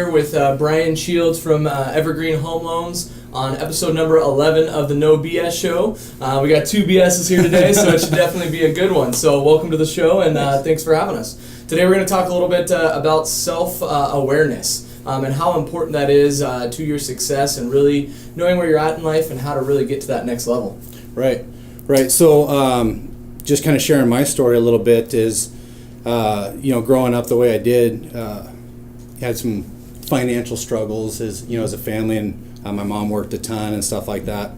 here with Brian Shields from Evergreen Home Loans on episode number 11 of the No BS Show. We got two BSs here today, so it should definitely be a good one. So welcome to the show, and thanks for having us. Today we're going to talk a little bit about self-awareness and how important that is to your success and really knowing where you're at in life and how to really get to that next level. Right. So just kind of sharing my story a little bit is, growing up the way I did, had some financial struggles as a family, and my mom worked a ton and stuff like that.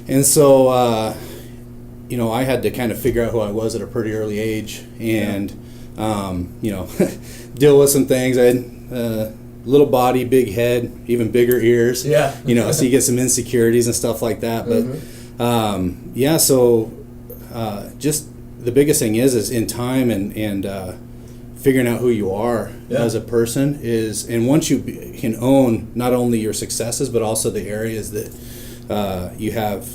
And so, I had to kind of figure out who I was at a pretty early age and, deal with some things. I had little body, big head, even bigger ears. Yeah. So you get some insecurities and stuff like that. But, just the biggest thing is in time and figuring out who you are as a person is, and once you can own not only your successes but also the areas that you have,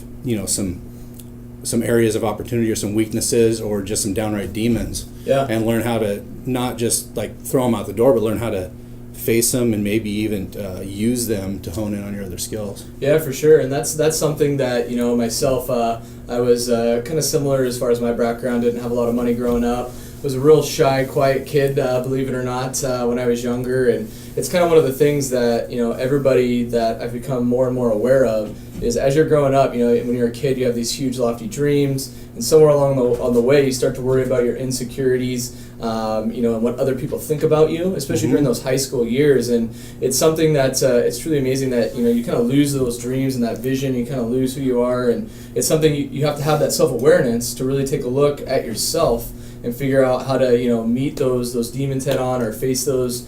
some areas of opportunity or some weaknesses or just some downright demons, and learn how to not just like throw them out the door, but learn how to face them and maybe even use them to hone in on your other skills. Yeah, for sure. And that's something that, myself, I was kind of similar as far as my background. Didn't have a lot of money growing up. Was a real shy, quiet kid, believe it or not, when I was younger. And it's kind of one of the things that, everybody that I've become more and more aware of is as you're growing up, when you're a kid, you have these huge lofty dreams, and somewhere along the way, you start to worry about your insecurities, and what other people think about you, especially during those high school years. And it's something that it's truly amazing that, you kind of lose those dreams and that vision, you kind of lose who you are. And it's something you have to have that self-awareness to really take a look at yourself and figure out how to, meet those demons head on, or face those,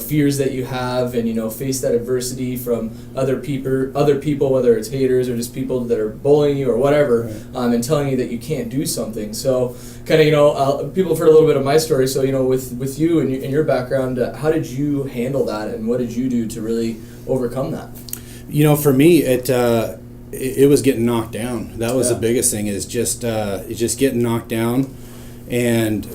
fears that you have, and, face that adversity from other people, whether it's haters or just people that are bullying you or whatever, and telling you that you can't do something. So kind of, people have heard a little bit of my story. So, with you and your background, how did you handle that, and what did you do to really overcome that? For me, it was getting knocked down. That was the biggest thing, is just getting knocked down. And,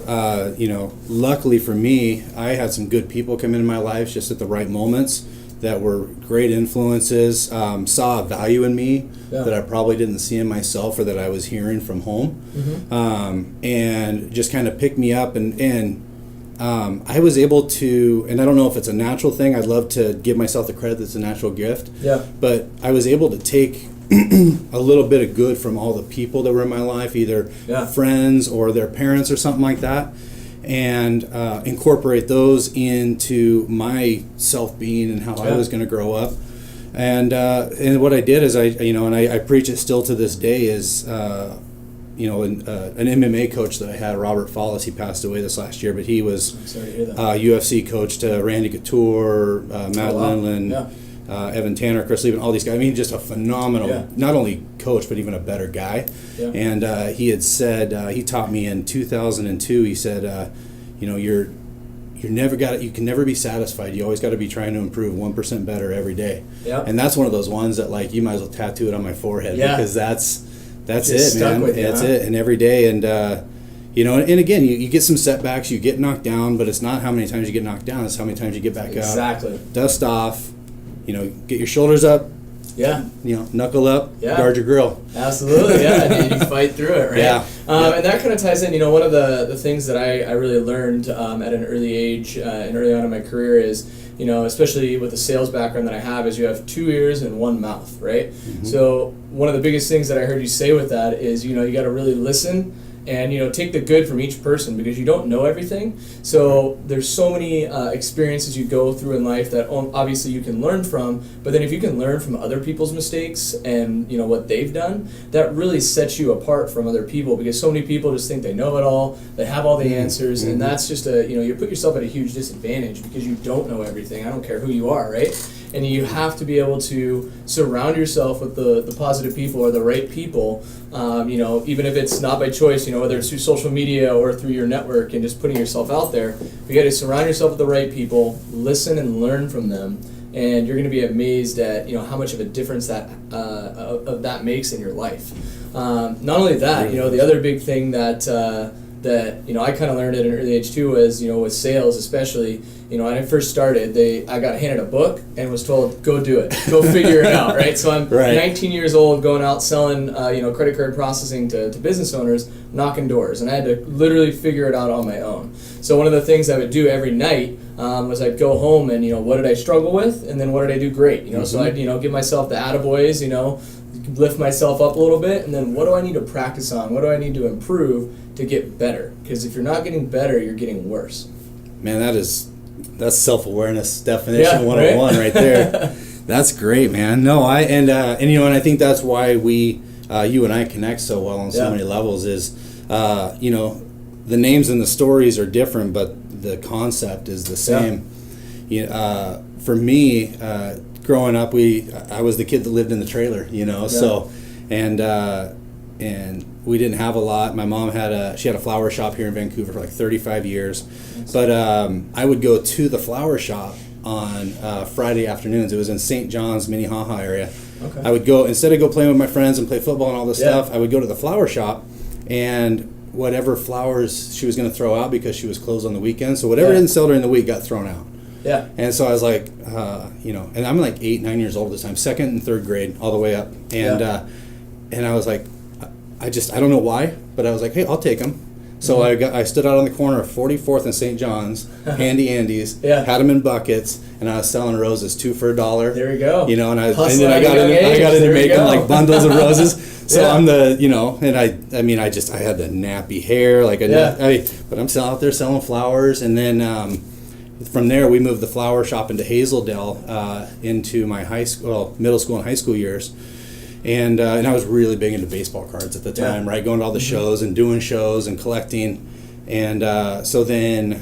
luckily for me, I had some good people come into my life just at the right moments that were great influences, saw a value in me that I probably didn't see in myself or that I was hearing from home, and just kind of picked me up. And I was able to, and I don't know if it's a natural thing, I'd love to give myself the credit that's a natural gift, but I was able to take a little bit of good from all the people that were in my life, either friends or their parents or something like that, and incorporate those into my self-being and how I was going to grow up. And what I did is I preach it still to this day is, an MMA coach that I had, Robert Follis, he passed away this last year, but he was UFC coach to Randy Couture, Matt Lindland, Evan Tanner, Chris Lieben, all these guys. I mean, just a phenomenal, not only coach, but even a better guy. And he had said, he taught me in 2002, he said, you can never be satisfied. You always got to be trying to improve 1% better every day. And that's one of those ones that, like, you might as well tattoo it on my forehead, because that's it, man. That's it. And every day. And, and again, you get some setbacks, you get knocked down, but it's not how many times you get knocked down, it's how many times you get back up. Dust off. Get your shoulders up. Knuckle up. Guard your grill. Absolutely. And you fight through it, right? And that kind of ties in. One of the things that I really learned at an early age and early on in my career is, especially with the sales background that I have, is you have 2 ears and 1 mouth, right? So one of the biggest things that I heard you say with that is, you got to really listen and take the good from each person, because you don't know everything. So there's so many experiences you go through in life that obviously you can learn from, but then if you can learn from other people's mistakes and what they've done, that really sets you apart from other people, because so many people just think they know it all, they have all the answers, and that's just you put yourself at a huge disadvantage because you don't know everything. I don't care who you are, right? And you have to be able to surround yourself with the positive people or the right people, even if it's not by choice, whether it's through social media or through your network and just putting yourself out there. You got to surround yourself with the right people, listen and learn from them, and you're going to be amazed at how much of a difference that makes in your life. Not only that, the other big thing that that, I kind of learned at an early age too was, with sales especially, when I first started, I got handed a book and was told, go do it, go figure it out, right? So I'm 19 years old, going out selling, credit card processing to business owners, knocking doors, and I had to literally figure it out on my own. So one of the things I would do every night was I'd go home and, what did I struggle with, and then what did I do great, so I'd, give myself the attaboys, lift myself up a little bit, and then what do I need to practice on? What do I need to improve to get better? Because if you're not getting better, you're getting worse. Man, that's self-awareness definition 101 right there. That's great, man. No, and I think that's why you and I connect so well on so many levels is, the names and the stories are different, but the concept is the same. For me, growing up, I was the kid that lived in the trailer, so, and we didn't have a lot. My mom had a flower shop here in Vancouver for like 35 years, but I would go to the flower shop on Friday afternoons. It was in St. John's, Minnehaha area. Okay. I would go, instead of go playing with my friends and play football and all this stuff, I would go to the flower shop, and whatever flowers she was going to throw out, because she was closed on the weekend, so whatever didn't sell during the week got thrown out. Yeah. And so I was like, and I'm like 8, 9 years old at this time, second and third grade, all the way up. And and I was like, I don't know why, but I was like, hey, I'll take them. So I stood out on the corner of 44th and St. John's, Handy Andy's, had them in buckets, and I was selling roses, 2 for $1. There you go. And I got into making like bundles of roses. So I'm the, and I had the nappy hair, but I'm still out there selling flowers. And then from there, we moved the flower shop into Hazeldale into my middle school and high school years. And I was really big into baseball cards at the time, right? Going to all the shows and doing shows and collecting. And so then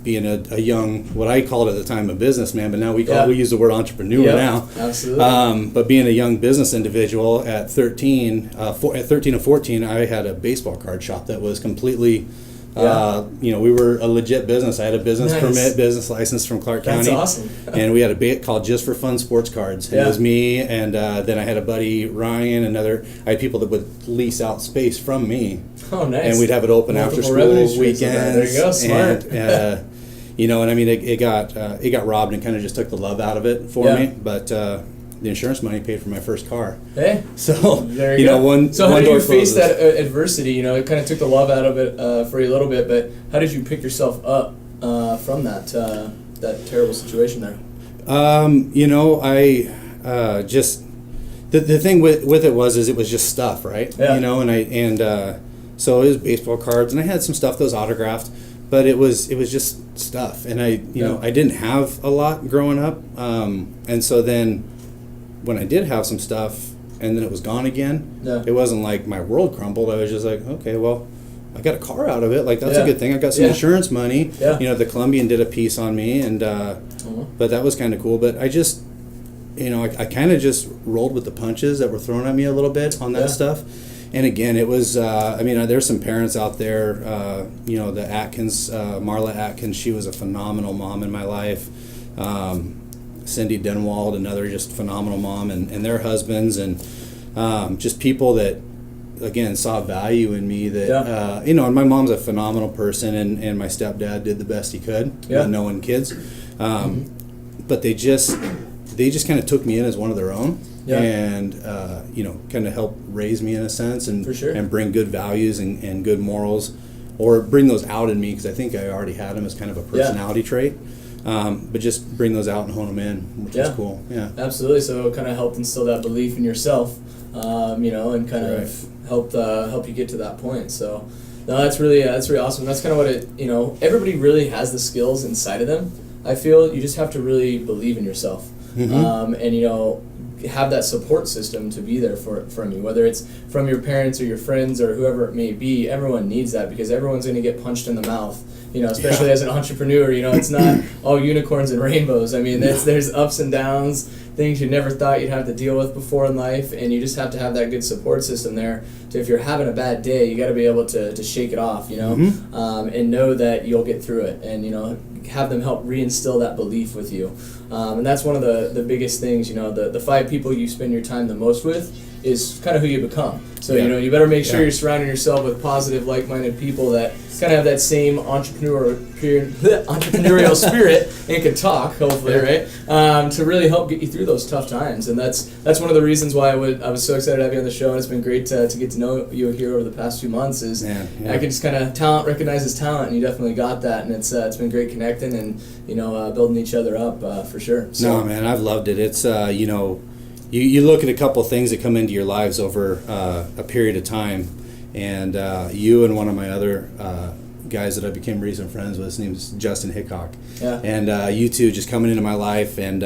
being a young, what I called at the time a businessman, but now we use the word entrepreneur now. Absolutely. But being a young business individual at 13 and 14, I had a baseball card shop that was completely, we were a legit business. I had a business permit, business license from Clark County. That's awesome. And we had a bit called Just for Fun Sports Cards. And it was me, and then I had a buddy, Ryan, I had people that would lease out space from me. Oh, nice. And we'd have it open after school, weekends. There you go, smart. And, it got robbed and kind of just took the love out of it for me. But the insurance money paid for my first car. Hey, so there you go. So how did you face that adversity? It kind of took the love out of it for you a little bit, but how did you pick yourself up from that terrible situation there? I just the thing with it was it was just stuff, right? Yeah. So it was baseball cards, and I had some stuff that was autographed, but it was just stuff, and I didn't have a lot growing up, and so then when I did have some stuff and then it was gone again, it wasn't like my world crumbled. I was just like, okay, well, I got a car out of it. Like, that's a good thing. I got some insurance money. Yeah. The Columbian did a piece on me, and but that was kind of cool. But I just, I kind of just rolled with the punches that were thrown at me a little bit on that stuff. And again, it was, there's some parents out there, the Atkins, Marla Atkins, she was a phenomenal mom in my life. Cindy Denwald, another just phenomenal mom, and their husbands, and just people that, again, saw value in me that, and my mom's a phenomenal person, and my stepdad did the best he could, not knowing kids. But they just kind of took me in as one of their own. And kind of help raise me in a sense, and and bring good values and good morals, or bring those out in me, because I think I already had them as kind of a personality trait. But just bring those out and hone them in, which is cool. Yeah, absolutely. So it kind of helped instill that belief in yourself, and kind of help you get to that point. So no, that's really awesome. That's kind of what it. Everybody really has the skills inside of them. I feel you just have to really believe in yourself, and have that support system to be there from you, whether it's from your parents or your friends or whoever it may be. Everyone needs that, because everyone's going to get punched in the mouth, especially as an entrepreneur. It's not all unicorns and rainbows. I mean, there's ups and downs, things you never thought you'd have to deal with before in life, and you just have to have that good support system there. So if you're having a bad day, you got to be able to shake it off, and know that you'll get through it, and have them help reinstill that belief with you. And that's one of the biggest things, the 5 people you spend your time the most with is kind of who you become. So, Yeah. you know, you better make sure Yeah. you're surrounding yourself with positive, like-minded people that kind of have that same entrepreneurial spirit and can talk, hopefully, right? To really help get you through those tough times. And that's one of the reasons why I was so excited to have you on the show, and it's been great to get to know you here over the past few months. I can just kind of recognize his talent, and you definitely got that, and it's been great connecting and, you know, building each other up for sure. So. No, man, I've loved it. It's, you know, you look at a couple things that come into your lives over a period of time, and you and one of my other guys that I became recent friends with, his name is Justin Hickok. Yeah. And you two just coming into my life and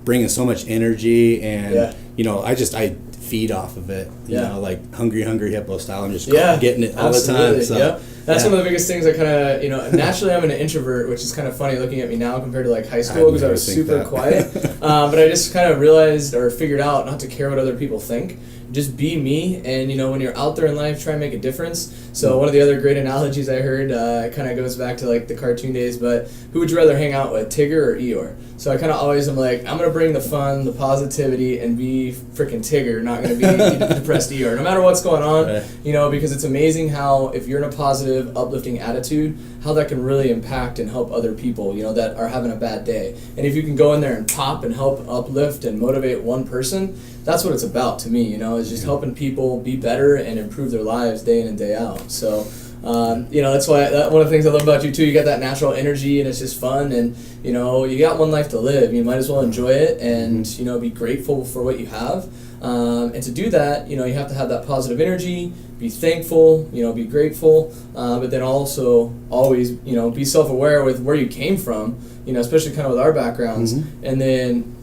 bringing so much energy, and you know, I feed off of it. You know, like hungry hippo style. I'm just getting it all the time. So. That's one of the biggest things I kind of, you know, naturally I'm an introvert, which is kind of funny looking at me now compared to like high school because I was super quiet. But I just kind of realized or figured out not to care what other people think. Just be me, and you know, when you're out there in life, try and make a difference. So one of the other great analogies I heard kind of goes back to like the cartoon days, but who would you rather hang out with, Tigger or Eeyore? So I kind of always am like, I'm going to bring the fun, the positivity, and be freaking Tigger, not going to be depressed Eeyore, no matter what's going on, you know, because it's amazing how if you're in a positive, uplifting attitude, how that can really impact and help other people, you know, that are having a bad day. And if you can go in there and pop and help uplift and motivate one person, that's what it's about to me, you know, is just helping people be better and improve their lives day in and day out. So, you know, that's why one of the things I love about you too, you got that natural energy and it's just fun, and, you know, you got one life to live. You might as well enjoy it and, you know, be grateful for what you have. And to do that, you know, you have to have that positive energy, be thankful, you know, be grateful, but then also always, you know, be self-aware with where you came from, you know, especially kind of with our backgrounds, and then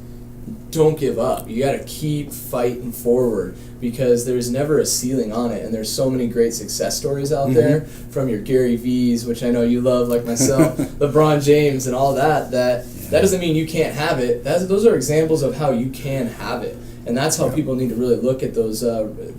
don't give up. You got to keep fighting forward because there's never a ceiling on it, and there's so many great success stories out there from your Gary V's, which I know you love like myself, LeBron James and all that doesn't mean you can't have it. Those are examples of how you can have it. And that's how people need to really look at those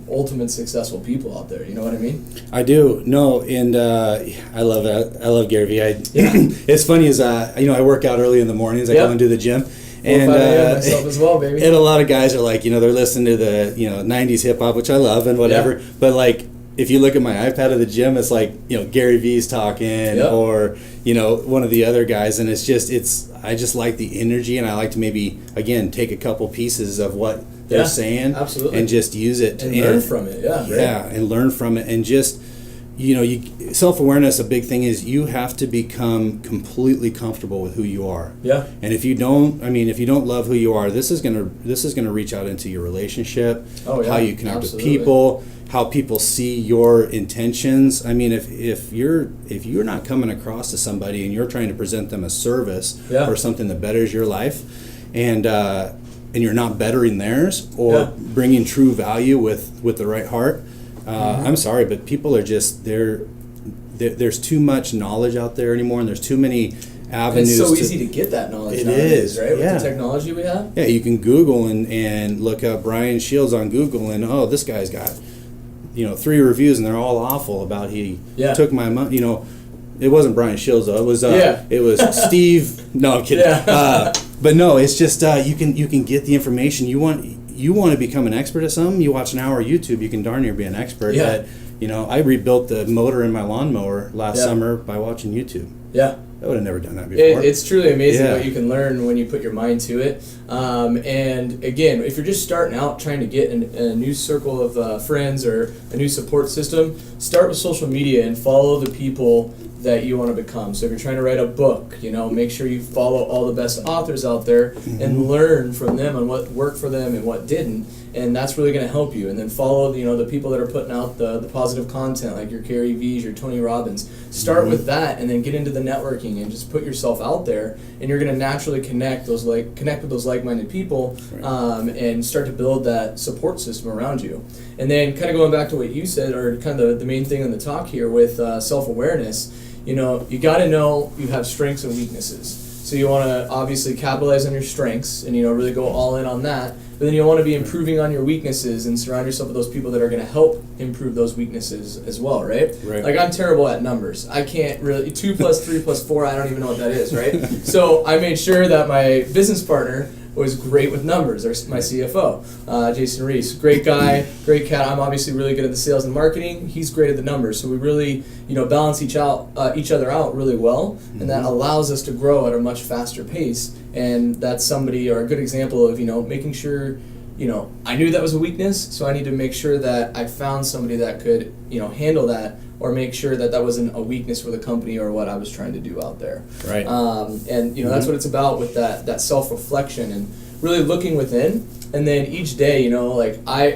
ultimate successful people out there. You know what I mean? I do. No, and I love that. I love Gary Vee. It's funny is you know, I work out early in the mornings. I go and do the gym. And myself as well, baby. And a lot of guys are like, you know, they're listening to the, you know, 90s hip hop, which I love and whatever. But like, if you look at my iPad at the gym, it's like, you know, Gary V's talking or, you know, one of the other guys, and I just like the energy, and I like to maybe again take a couple pieces of what they're saying and just use it and learn from it. And learn from it, and just, you know, self-awareness. A big thing is you have to become completely comfortable with who you are. And if you don't love who you are, this is gonna reach out into your relationship, how you connect with people, how people see your intentions. I mean, if you're not coming across to somebody and you're trying to present them a service or something that betters your life, and you're not bettering theirs or bringing true value with the right heart, I'm sorry, but people are just there's too much knowledge out there anymore, and there's too many avenues. It's so easy to get that knowledge nowadays, right? With the technology we have. Yeah, you can Google and look up Brian Shields on Google, and this guy's got, you know, 3 reviews, and they're all awful about he took my money. You know, it wasn't Brian Shields though. It was Steve. No, I'm kidding. But no, it's just you can get the information you want. You want to become an expert at something, you watch an hour of YouTube, you can darn near be an expert at, you know, I rebuilt the motor in my lawnmower last summer by watching YouTube. I would have never done that before. It's truly amazing what you can learn when you put your mind to it. And again, if you're just starting out trying to get a new circle of friends or a new support system, start with social media and follow the people that you want to become. So if you're trying to write a book, you know, make sure you follow all the best authors out there and learn from them on what worked for them and what didn't. And that's really going to help you. And then follow, you know, the people that are putting out the positive content, like your Gary V's, your Tony Robbins. Start with that, and then get into the networking and just put yourself out there. And you're going to naturally connect with those like-minded people, and start to build that support system around you. And then kind of going back to what you said, or kind of the main thing in the talk here with self-awareness, you know, you got to know you have strengths and weaknesses. So you want to obviously capitalize on your strengths and, you know, really go all in on that. But then you want to be improving on your weaknesses and surround yourself with those people that are going to help improve those weaknesses as well, right? Like, I'm terrible at numbers. I can't really, 2 + 3 + 4, I don't even know what that is, right? So I made sure that my business partner was great with numbers. There's my CFO, Jason Reese, great guy, great cat. I'm obviously really good at the sales and marketing. He's great at the numbers. So we really, balance each other out really well, and that allows us to grow at a much faster pace. And that's somebody, or a good example of, making sure, I knew that was a weakness, so I need to make sure that I found somebody that could, handle that, or make sure that that wasn't a weakness for the company or what I was trying to do out there. Right. And that's what it's about with that self-reflection and really looking within. And then each day, I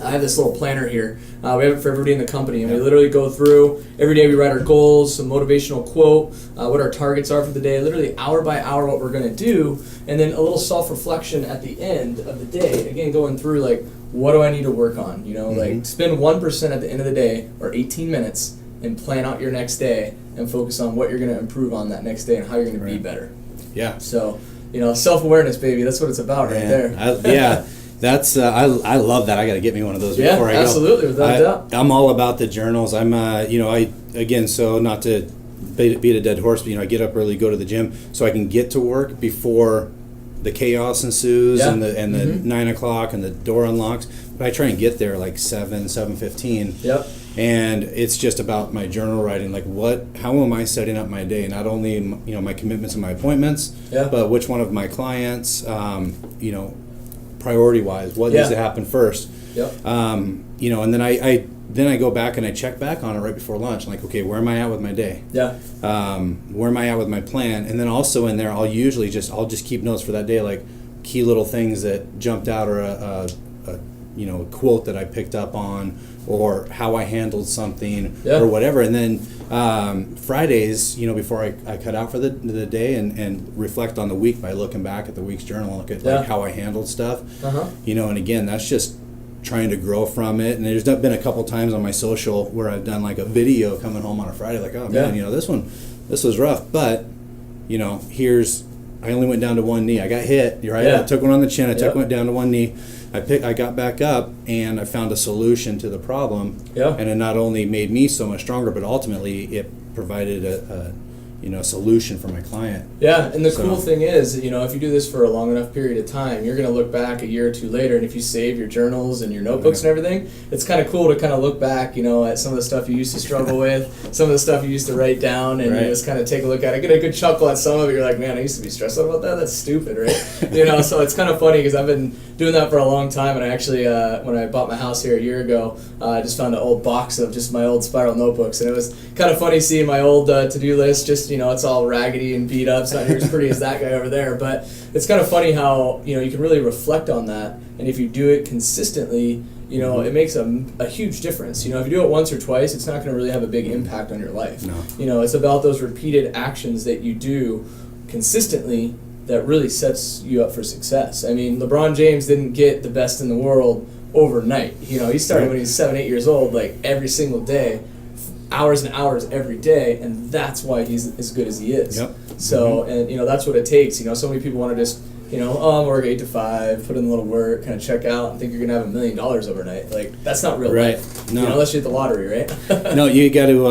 have this little planner here. We have it for everybody in the company, and we literally go through every day. We write our goals, some motivational quote, what our targets are for the day, literally hour by hour what we're going to do, and then a little self-reflection at the end of the day. Again, going through what do I need to work on? Spend 1% at the end of the day, or 18 minutes, and plan out your next day and focus on what you're going to improve on that next day and how you're going to be better. Yeah. So, self-awareness, baby. That's what it's about right there. That's I love that. I got to get me one of those before I go. Absolutely, without a doubt. I'm all about the journals. I'm so not to beat a dead horse, but I get up early, go to the gym, so I can get to work before the chaos ensues and the 9 o'clock and the door unlocks. But I try and get there like 7:15. Yep. And it's just about my journal writing, how am I setting up my day? Not only my commitments and my appointments, but which one of my clients, priority wise, what needs to happen first. Yep. And then I go back and I check back on it right before lunch. Like, okay, where am I at with my day? Yeah. Where am I at with my plan? And then also in there, I'll just keep notes for that day, like key little things that jumped out, or a quote that I picked up on, or how I handled something, or whatever. And then Fridays, before I cut out for the day and reflect on the week by looking back at the week's journal, look at how I handled stuff. And again, that's just trying to grow from it. And there's been a couple times on my social where I've done like a video coming home on a Friday, like, oh man, this was rough, but I only went down to one knee. I got hit, right? I took one on the chin. I took one down to one knee. I got back up, and I found a solution to the problem. And it not only made me so much stronger, but ultimately it provided a solution for my client. Yeah, and the cool thing is, if you do this for a long enough period of time, you're going to look back a year or two later, and if you save your journals and your notebooks and everything, it's kind of cool to kind of look back, at some of the stuff you used to struggle with, some of the stuff you used to write down, and you just kind of take a look at it, get a good chuckle at some of it. You're like, man, I used to be stressed out about that. That's stupid, right? So it's kind of funny because I've been doing that for a long time, and I actually, when I bought my house here a year ago, I just found an old box of just my old spiral notebooks, and it was kind of funny seeing my old to-do list. Just it's all raggedy and beat up. It's not near as pretty as that guy over there, but it's kind of funny how you can really reflect on that, and if you do it consistently, it makes a huge difference. If you do it once or twice, it's not going to really have a big impact on your life. No. It's about those repeated actions that you do consistently that really sets you up for success. I mean, LeBron James didn't get the best in the world overnight. He started when he was 7, 8 years old, like every single day, hours and hours every day, and that's why he's as good as he is. So, and that's what it takes. So many people want to just, I'm work 8 to 5, put in a little work, kind of check out, and think you're gonna have $1 million overnight. Like, that's not real life. No. Unless you hit the lottery, right? No, you got to,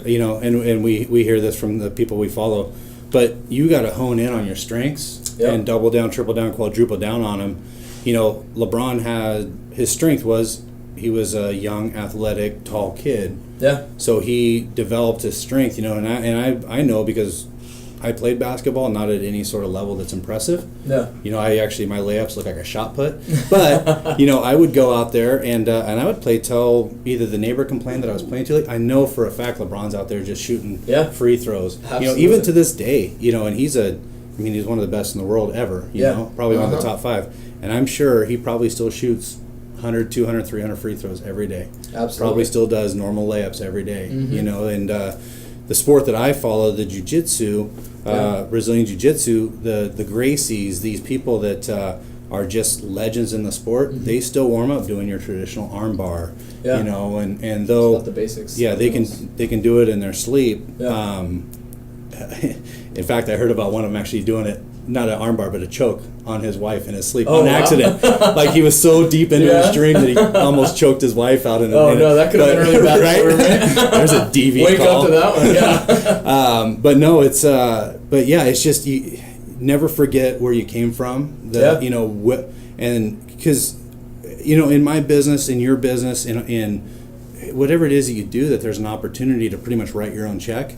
and we hear this from the people we follow, but you got to hone in on your strengths and double down, triple down, quadruple down on them. LeBron his strength was he was a young, athletic, tall kid. Yeah. So he developed his strength, and I know because I played basketball, not at any sort of level that's impressive. Yeah. My layups look like a shot put. But, I would go out there and I would play till either the neighbor complained that I was playing too late. I know for a fact LeBron's out there just shooting free throws. Absolutely. Even to this day, and he's one of the best in the world ever, probably one of the top 5. And I'm sure he probably still shoots 100, 200, 300 free throws every day. Absolutely. Probably still does normal layups every day, and the sport that I follow, the jiu-jitsu, Brazilian jiu-jitsu, the Gracies, these people that are just legends in the sport, they still warm up doing your traditional arm bar, and though the basics. Yeah, they can do it in their sleep. Yeah. In fact, I heard about one of them actually doing it, not an arm bar, but a choke on his wife in his sleep on accident. Like he was so deep into his dream that he almost choked his wife out. That could have been really bad. Right? There's a deviant Wake call. up to that one, yeah. But no, it's it's just never forget where you came from. You know, and because, you know, in my business, in your business, in whatever it is that you do, that there's an opportunity to pretty much write your own check.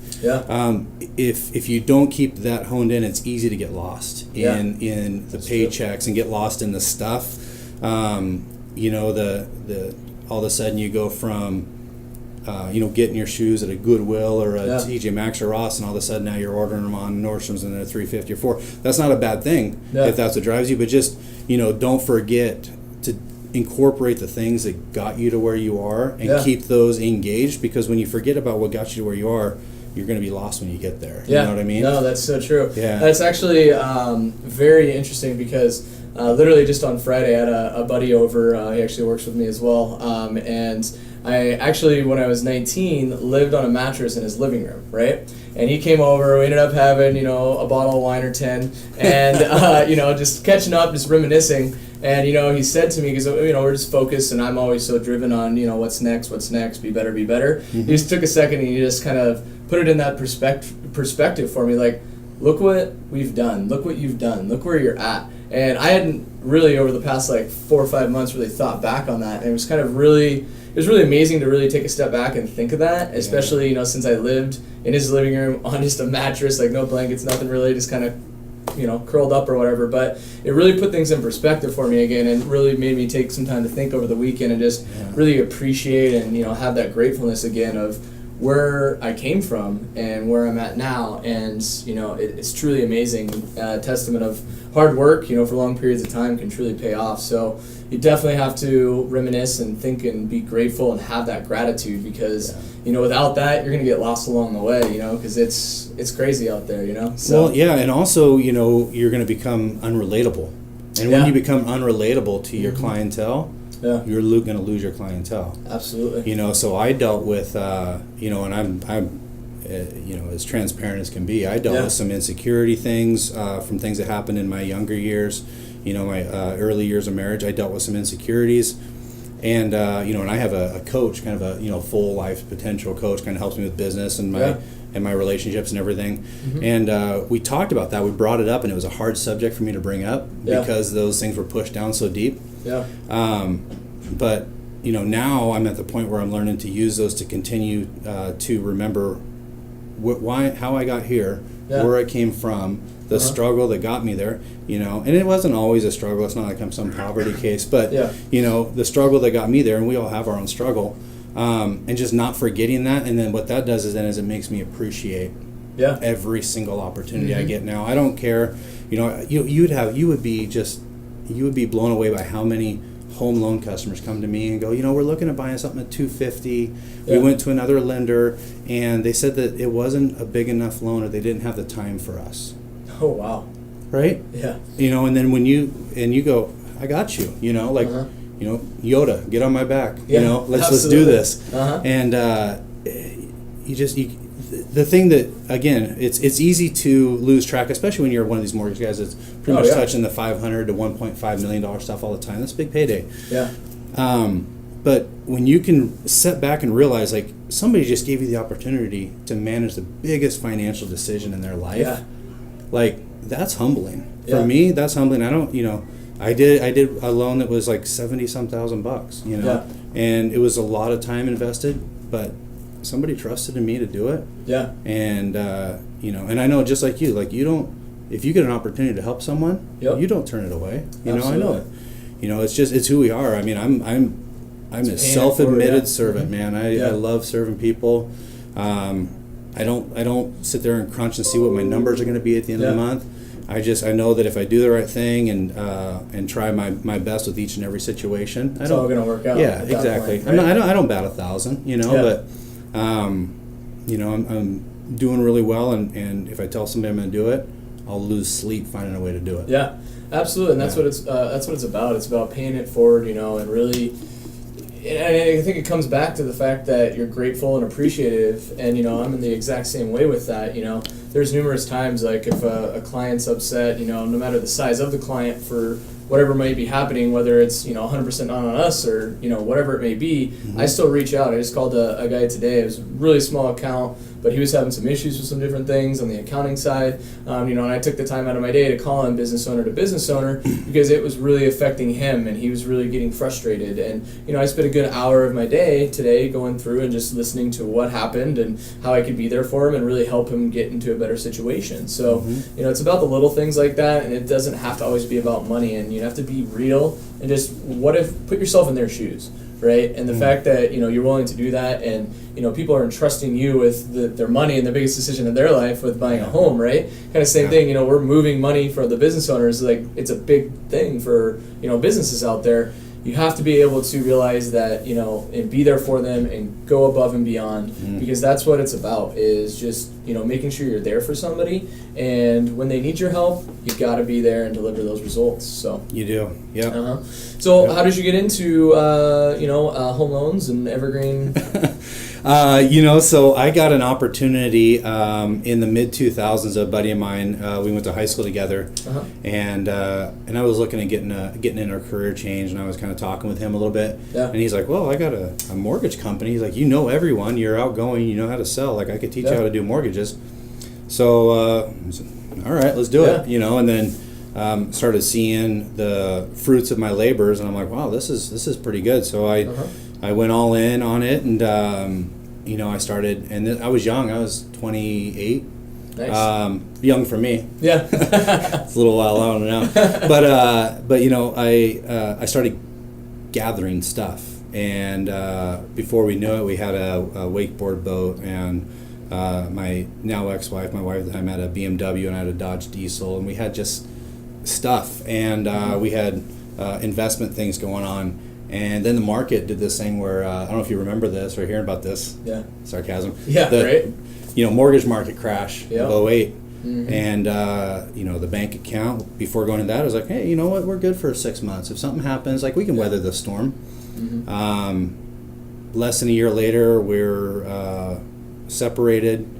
If you don't keep that honed in, it's easy to get lost in the paychecks and get lost in the stuff. You know, the all of a sudden you go from you know, getting your shoes at a Goodwill or a TJ Maxx or Ross, and all of a sudden now you're ordering them on Nordstrom's and they're $3.50 or $4. That's not a bad thing if that's what drives you, but just, you know, don't forget to incorporate the things that got you to where you are and keep those engaged, because when you forget about what got you to where you are, you're going to be lost when you get there. You know what I mean? No, that's so true. Yeah. That's actually very interesting, because literally just on Friday I had a buddy over. He actually works with me as well. And I actually, when I was 19, lived on a mattress in his living room, right? And he came over, we ended up having, you know, a bottle of wine or 10, and, you know, just catching up, just reminiscing. And, you know, he said to me, because, you know, we're just focused, and I'm always so driven on, you know, what's next, be better, be better. He just took a second and he just kind of put it in that perspective for me, like, look what we've done, look what you've done, look where you're at. And I hadn't really, over the past, like, 4 or 5 months, really thought back on that. And it was kind of really, it was really amazing to really take a step back and think of that, especially, you know, since I lived in his living room on just a mattress, like no blankets, nothing really, just kind of, you know, curled up or whatever. But it really put things in perspective for me again, and really made me take some time to think over the weekend and just really appreciate and, you know, have that gratefulness again of where I came from and where I'm at now. And, you know, it's truly amazing, testament of hard work, you know, for long periods of time can truly pay off. So you definitely have to reminisce and think and be grateful and have that gratitude, because you know, without that, you're gonna get lost along the way, you know, because it's crazy out there, you know. So, well, yeah, and also, you know, you're going to become unrelatable, and when you become unrelatable to your clientele, you're going to lose your clientele. Absolutely. You know, so I dealt with, you know, and I'm you know, as transparent as can be. I dealt with some insecurity things from things that happened in my younger years. You know, my early years of marriage, I dealt with some insecurities. And, you know, and I have a coach, kind of a, you know, full life potential coach, kind of helps me with business and my relationships and everything. And we talked about that. We brought it up, and it was a hard subject for me to bring up because those things were pushed down so deep. But, you know, now I'm at the point where I'm learning to use those to continue to remember how I got here, where I came from, the struggle that got me there, you know, and it wasn't always a struggle. It's not like I'm some poverty case, but, you know, the struggle that got me there, and we all have our own struggle, and just not forgetting that. And then what that does is it makes me appreciate every single opportunity I get now. I don't care, you know, you would be blown away by how many home loan customers come to me and go, you know, we're looking at buying something at $250. We went to another lender, and they said that it wasn't a big enough loan, or they didn't have the time for us. Oh, wow. Right? Yeah. You know, and then when you go, I got you, you know, like, you know, Yoda, get on my back, you know, let's do this. And the thing that, again, it's easy to lose track, especially when you're one of these mortgage guys that's pretty much touching the $500 to $1.5 million stuff all the time. That's a big payday. But when you can step back and realize, like, somebody just gave you the opportunity to manage the biggest financial decision in their life, like, that's humbling. For me, that's humbling. I don't, you know, I did a loan that was like $70,000, you know, and it was a lot of time invested, but somebody trusted in me to do it. And, you know, and I know, just like you don't, if you get an opportunity to help someone, you don't turn it away. You know, I know it. You know, it's who we are. I mean, I'm a self-admitted servant, man. I love serving people. I don't sit there and crunch and see what my numbers are going to be at the end of the month. I know that if I do the right thing and try my best with each and every situation, it's all going to work out. Yeah, exactly. Point, right? I don't bat 1,000, you know, but you know, I'm doing really well, and if I tell somebody I'm going to do it, I'll lose sleep finding a way to do it. Yeah, absolutely, and that's what it's about. It's about paying it forward, you know, and really. And I think it comes back to the fact that you're grateful and appreciative, and, you know, I'm in the exact same way with that. You know, there's numerous times, like, if a client's upset, you know, no matter the size of the client, for whatever might be happening, whether it's 100% not on us or whatever it may be, I still reach out. I just called a guy today. It was a really small account, but he was having some issues with some different things on the accounting side, and I took the time out of my day to call him business owner to business owner because it was really affecting him and he was really getting frustrated. And I spent a good hour of my day today going through and just listening to what happened and how I could be there for him and really help him get into a better situation. So it's about the little things like that, and it doesn't have to always be about money, and you have to be real and just put yourself in their shoes. Right, and the fact that you're willing to do that, and people are entrusting you with their money and the biggest decision in their life with buying a home, right? Kind of same thing. We're moving money for the business owners. Like, it's a big thing for businesses out there. You have to be able to realize that and be there for them and go above and beyond, because that's what it's about. Is just making sure you're there for somebody, and when they need your help, you got to be there and deliver those results. So you do, yeah. So how did you get into home loans and Evergreen? So I got an opportunity in the mid 2000s. A buddy of mine, we went to high school together, and I was looking at getting in a career change, and I was kind of talking with him a little bit. Yeah. And he's like, "Well, I got a mortgage company." He's like, everyone, you're outgoing, you know how to sell. Like, I could teach you how to do mortgages. So, I said, all right, let's do it. And then started seeing the fruits of my labors, and I'm like, wow, this is pretty good. So I went all in on it, and I started, and I was young. I was 28. Nice. Young for me. Yeah. It's a little while on now. But I started gathering stuff, and before we knew it, we had a wakeboard boat, and my now ex-wife, my wife at the time, had a BMW, and I had a Dodge Diesel, and we had just stuff, and we had investment things going on. And then the market did this thing where, I don't know if you remember this or hearing about this. Yeah. Sarcasm. Yeah, right. Mortgage market crash of 08. Mm-hmm. And, the bank account, before going to that, I was like, hey, you know what? We're good for 6 months. If something happens, like, we can weather the storm. Mm-hmm. Less than a year later, we're separated,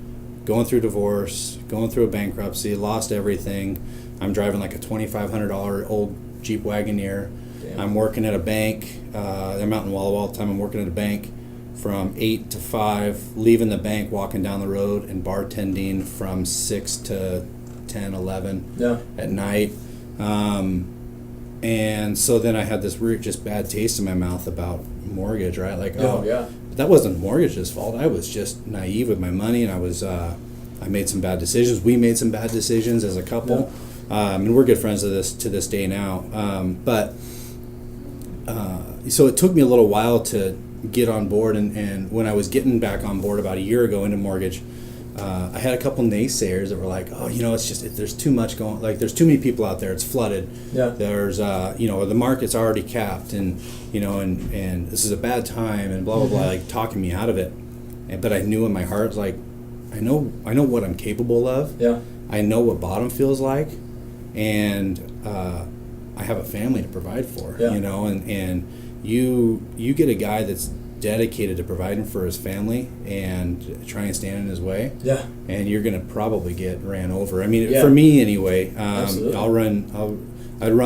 going through divorce, going through a bankruptcy, lost everything. I'm driving like a $2,500 old Jeep Wagoneer. Damn. I'm working at a bank. I'm out in Walla Walla all the time. I'm working at a bank from 8 to 5, leaving the bank, walking down the road, and bartending from 6 to 10, 11 at night. And so then I had this weird, just bad taste in my mouth about mortgage, right? Like, that wasn't mortgage's fault. I was just naive with my money, and I made some bad decisions. We made some bad decisions as a couple. And we're good friends to this day now. So it took me a little while to get on board, and when I was getting back on board about a year ago into mortgage, I had a couple naysayers that were like, oh, it's just, there's too much going, like, there's too many people out there, it's flooded. Yeah. There's, the market's already capped, and this is a bad time, and blah, blah, blah, like, talking me out of it. But I knew in my heart, like, I know what I'm capable of. Yeah. I know what bottom feels like, and I have a family to provide for, and you get a guy that's dedicated to providing for his family and try and stand in his way, and you're going to probably get ran over. I mean, for me anyway, I'd run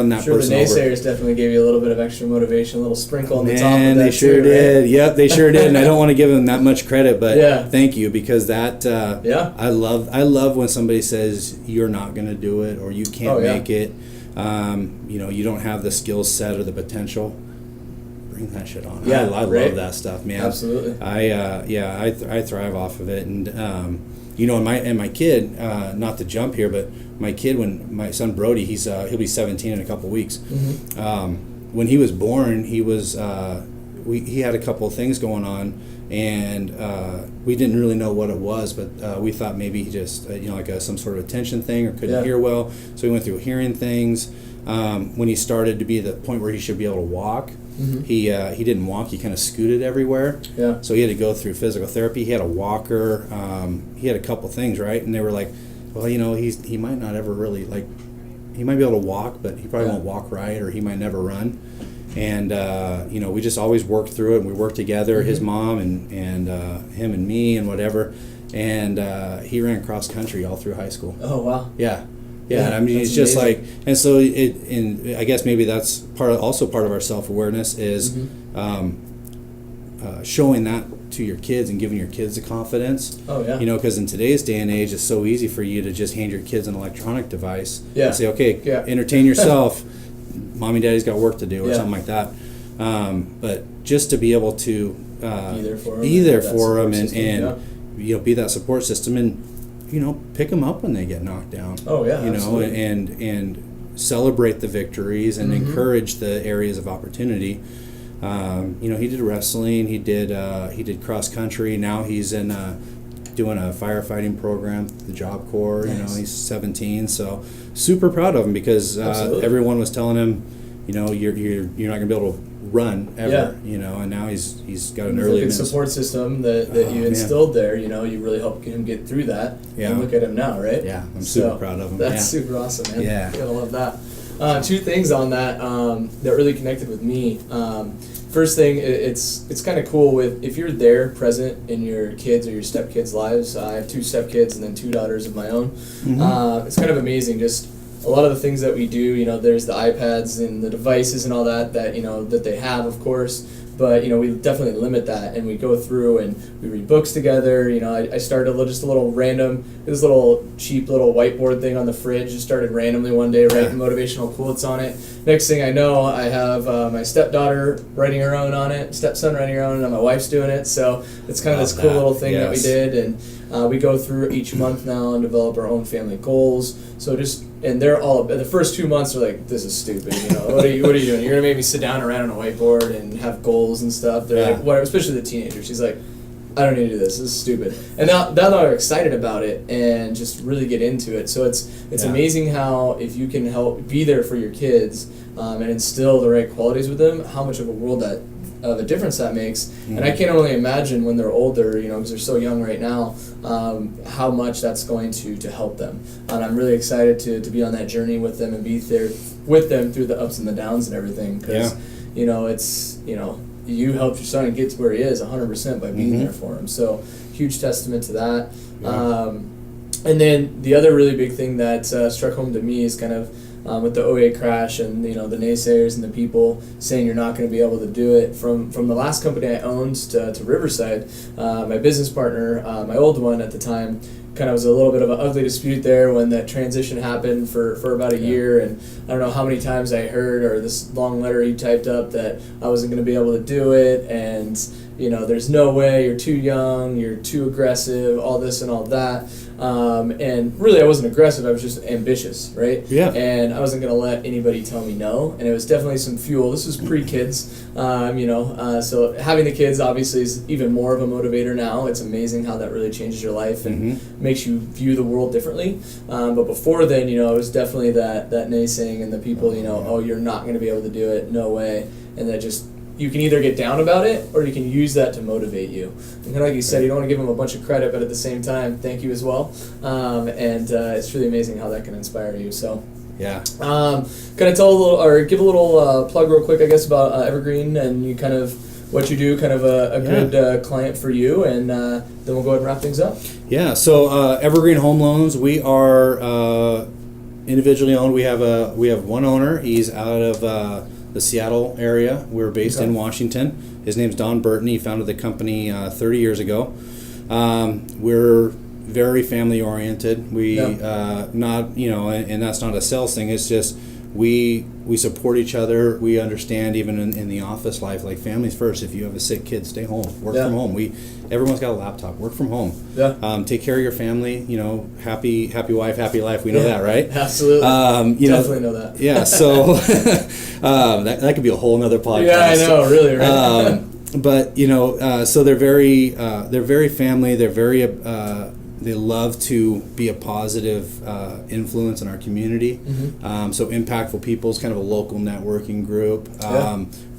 that person over. Sure, the naysayers definitely gave you a little bit of extra motivation, a little sprinkle on the top of that. They sure did. Right? Yep, they sure did. And I don't want to give them that much credit, but thank you, because that I love when somebody says you're not going to do it, or you can't make it. You don't have the skill set or the potential. Bring that shit on. I love that stuff, man. Absolutely. I thrive off of it, and and my kid, not to jump here, but my kid, when my son Brody, he'll be 17 in a couple weeks. Mm-hmm. When he was born, he had a couple of things going on, and we didn't really know what it was, but we thought maybe he just like some sort of attention thing, or couldn't hear well. So we went through hearing things. When he started to be the point where he should be able to walk, he didn't walk. He kind of scooted everywhere. Yeah. So he had to go through physical therapy. He had a walker. He had a couple things, right? And they were like, well, he might not ever really, like, he might be able to walk, but he probably won't walk right, or he might never run. And we just always worked through it, and we worked together, his mom and him and me and whatever. And he ran cross country all through high school. Oh, wow. Yeah. Yeah, I mean, it's just amazing. And so I guess maybe that's also part of our self-awareness is showing that to your kids and giving your kids the confidence. Oh, yeah. Because in today's day and age, it's so easy for you to just hand your kids an electronic device and say, okay, entertain yourself. Mommy, daddy's got work to do or something like that. But just to be able to be there for them and be that support system and pick them up when they get knocked down. Oh yeah, and celebrate the victories and encourage the areas of opportunity. He did wrestling. He did cross country. Now he's in doing a firefighting program, the Job Corps. Nice. He's 17, so super proud of him because everyone was telling him, you're not going to be able to run ever. And now he's got an early support system that you instilled there. You really helped him get through that. Yeah. And look at him now, right? Yeah, I'm super proud of him. That's super awesome, man. Yeah, I love that. Two things on that that really connected with me. First thing, it's kind of cool if you're there present in your kids or your stepkids' lives. I have 2 stepkids and then 2 daughters of my own. It's kind of amazing. Just a lot of the things that we do. There's the iPads and the devices and all that that they have, of course. But we definitely limit that, and we go through and we read books together. I started just a little random, this little cheap little whiteboard thing on the fridge. Just started randomly one day writing motivational quotes on it. Next thing I know, I have my stepdaughter writing her own on it, stepson writing her own, and my wife's doing it. So it's kind of this cool little thing that we did, and we go through each month now and develop our own family goals. So and they're all, the first 2 months are like, this is stupid, what are you doing? You're gonna make me sit down and write on a whiteboard and have goals and stuff. They're like, what? Especially the teenager. She's like, I don't need to do this. This is stupid. And now they're excited about it and just really get into it. So it's amazing how if you can help be there for your kids and instill the right qualities with them, how much of a difference that makes. And I can only imagine when they're older, because they're so young right now, how much that's going to help them. And I'm really excited to be on that journey with them and be there with them through the ups and the downs and everything. Because you helped your son get to where he is 100% by being there for him. So huge testament to that. And then the other really big thing that struck home to me is kind of with the '08 crash and the naysayers and the people saying you're not going to be able to do it. From the last company I owned to Riverside, my business partner, my old one at the time, kind of was a little bit of an ugly dispute there when that transition happened for about a year, and I don't know how many times I heard or this long letter he typed up that I wasn't going to be able to do it, and there's no way, you're too young, you're too aggressive, all this and all that. And really I wasn't aggressive, I was just ambitious, right? Yeah. And I wasn't going to let anybody tell me no, and it was definitely some fuel. This was pre-kids, so having the kids obviously is even more of a motivator now. It's amazing how that really changes your life and makes you view the world differently. But before then, it was definitely that naysaying and the people, oh, you're not going to be able to do it, no way, and that just, you can either get down about it or you can use that to motivate you. And kind of like you said, you don't want to give them a bunch of credit, but at the same time, thank you as well. It's really amazing how that can inspire you. So, can I tell a little, or give a little plug real quick, I guess, about Evergreen and you kind of what you do, kind of a good client for you, and then we'll go ahead and wrap things up. Yeah. So Evergreen Home Loans, we are individually owned. We have one owner. He's out of the Seattle area. We're based in Washington. His name's Don Burton. He founded the company 30 years ago. We're very family oriented. We not, and that's not a sales thing. It's just we support each other. We understand even in the office life, like families first. If you have a sick kid, stay home. Work from home. Everyone's got a laptop. Work from home. Yeah. Take care of your family. Happy wife, happy life. We know that, right? Absolutely. Definitely know that. Yeah. So that could be a whole nother podcast. Yeah, I know. Really, right? But so they're very family. They're very they love to be a positive influence in our community. So Impactful People is kind of a local networking group.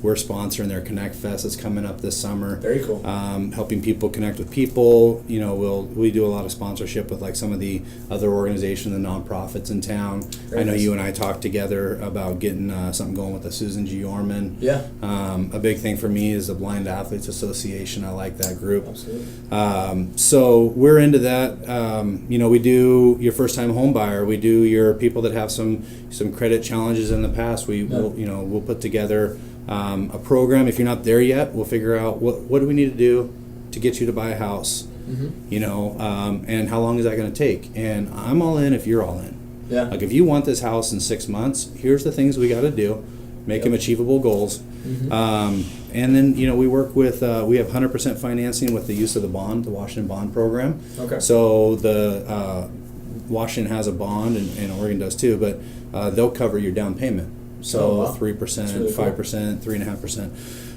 we're sponsoring their Connect Fest that's coming up this summer. Very cool. Helping people connect with people. You know, we do a lot of sponsorship with like some of the other organizations, the nonprofits in town. Very I know nice. you and I talked together about getting something going with the Susan G. Orman. Yeah. A big thing for me is the Blind Athletes Association. I like that group. Absolutely. So we're into that. You know, we do your first-time home buyer. We do your people that have some credit challenges in the past. We'll put together a program. If you're not there yet, we'll figure out what do we need to do to get you to buy a house. Mm-hmm. You know, and how long is that going to take? And I'm all in if you're all in. Yeah. Like if you want this house in 6 months, here's the things we got to do. Make them achievable goals. Mm-hmm. And then, you know, we work with, we have 100% financing with the use of the Washington bond program. Okay. So the Washington has a bond, and Oregon does too, but they'll cover your down payment. So 3%, really 5%,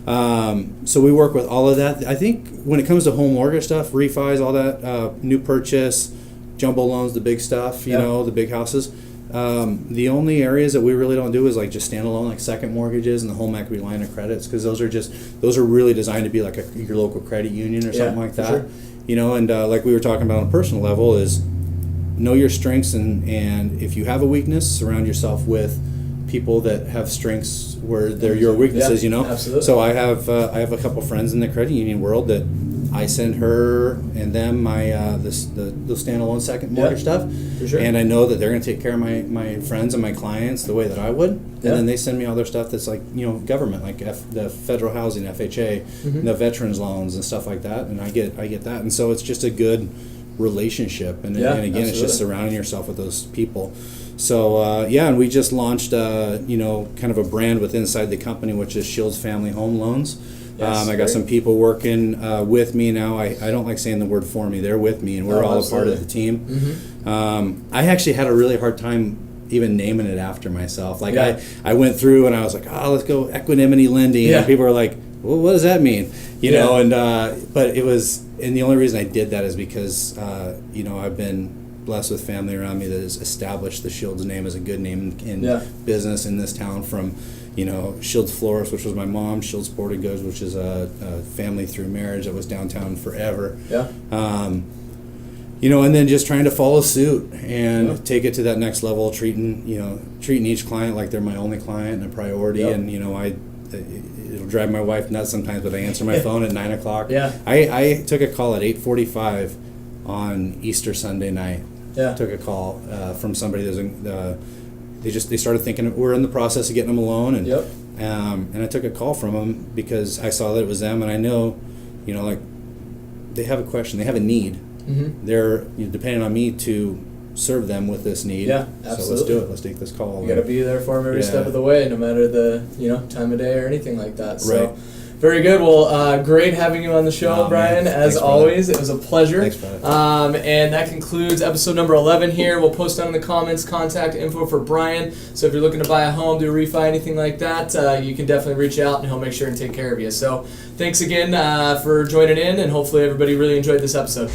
3.5%. So we work with all of that. I think when it comes to home mortgage stuff, refis, all that, new purchase, jumbo loans, the big stuff, you know, the big houses. The only areas that we really don't do is like just standalone, like second mortgages and the home equity line of credits, because those are really designed to be like your local credit union or something like that. Sure. You know, and like we were talking about on a personal level is know your strengths, and if you have a weakness, surround yourself with people that have strengths where they're your weaknesses. You know, absolutely. So I have a couple friends in the credit union world that I send her and them my the standalone second mortgage stuff, for sure. And I know that they're going to take care of my friends and my clients the way that I would, and then they send me all their stuff that's like, you know, government, like the federal housing, FHA, the veterans loans and stuff like that, and I get that, and so it's just a good relationship, and again, absolutely. It's just surrounding yourself with those people. So and we just launched you know, kind of a brand with inside the company, which is Shields Family Home Loans. I got some people working with me now. I don't like saying the word for me. They're with me, and we're all a part of the team. Mm-hmm. I actually had a really hard time even naming it after myself. Like I went through and I was like, let's go equanimity lending, and people were like, well, what does that mean? You know, and but it was, and the only reason I did that is because you know, I've been blessed with family around me that has established the Shields name as a good name in business in this town, from, you know, Shields Florist, which was my mom, Shields Sporting Goods, which is a family through marriage that was downtown forever. You know, and then just trying to follow suit and take it to that next level, treating each client like they're my only client and a priority. And, you know, it'll drive my wife nuts sometimes, but I answer my phone at 9 o'clock. I took a call at 8:45 on Easter Sunday night. Took a call from somebody that was they started thinking we're in the process of getting them a loan, and I took a call from them because I saw that it was them, and I know, you know, like they have a question, they have a need. Mm-hmm. They're depending on me to serve them with this need. Absolutely. So let's do it. Let's take this call. You got to be there for them every step of the way, no matter the time of day or anything like that. So. Very good. Well, great having you on the show, Brian. As always, it was a pleasure. Thanks, brother. And that concludes episode number 11 here. We'll post down in the comments contact info for Brian. So if you're looking to buy a home, do a refi, anything like that, you can definitely reach out and he'll make sure and take care of you. So thanks again for joining in, and hopefully everybody really enjoyed this episode.